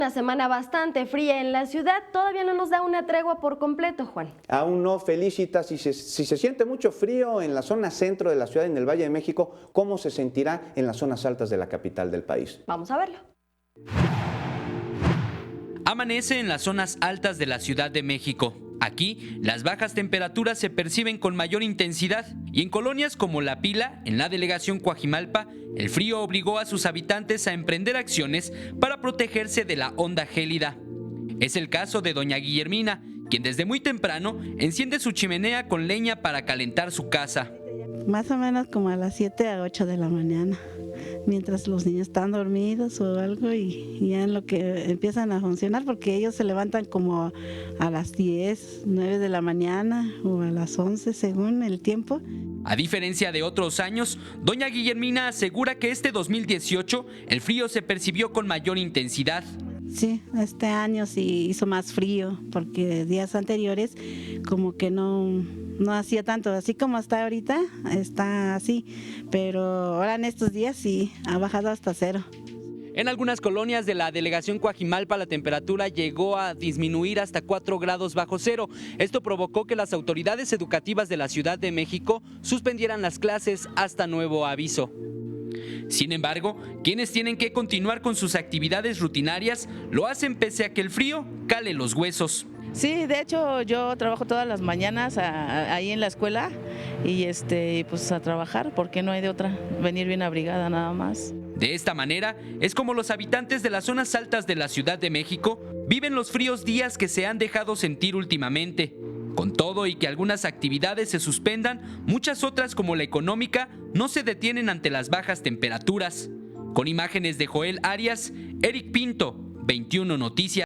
Una semana bastante fría en la ciudad, todavía no nos da una tregua por completo, Juan. Aún no, Felicita, si se siente mucho frío en la zona centro de la ciudad, en el Valle de México, ¿cómo se sentirá en las zonas altas de la capital del país? Vamos a verlo. Amanece en las zonas altas de la Ciudad de México. Aquí, las bajas temperaturas se perciben con mayor intensidad y en colonias como La Pila, en la delegación Coajimalpa, el frío obligó a sus habitantes a emprender acciones para protegerse de la onda gélida. Es el caso de doña Guillermina, quien desde muy temprano enciende su chimenea con leña para calentar su casa. Más o menos como a las 7 a 8 de la mañana, mientras los niños están dormidos o algo y ya en lo que empiezan a funcionar, porque ellos se levantan como a las 10, 9 de la mañana o a las 11 según el tiempo. A diferencia de otros años, doña Guillermina asegura que este 2018 el frío se percibió con mayor intensidad. Sí, este año sí hizo más frío, porque días anteriores como que no hacía tanto, así como está ahorita, está así, pero ahora en estos días sí, ha bajado hasta 0. En algunas colonias de la delegación Coajimalpa la temperatura llegó a disminuir hasta 4 grados bajo cero. Esto provocó que las autoridades educativas de la Ciudad de México suspendieran las clases hasta nuevo aviso. Sin embargo, quienes tienen que continuar con sus actividades rutinarias lo hacen pese a que el frío cale los huesos. Sí, de hecho yo trabajo todas las mañanas ahí en la escuela y pues a trabajar, porque no hay de otra, venir bien abrigada nada más. De esta manera es como los habitantes de las zonas altas de la Ciudad de México viven los fríos días que se han dejado sentir últimamente. Con todo y que algunas actividades se suspendan, muchas otras como la económica no se detienen ante las bajas temperaturas. Con imágenes de Joel Arias, Eric Pinto, 21 Noticias.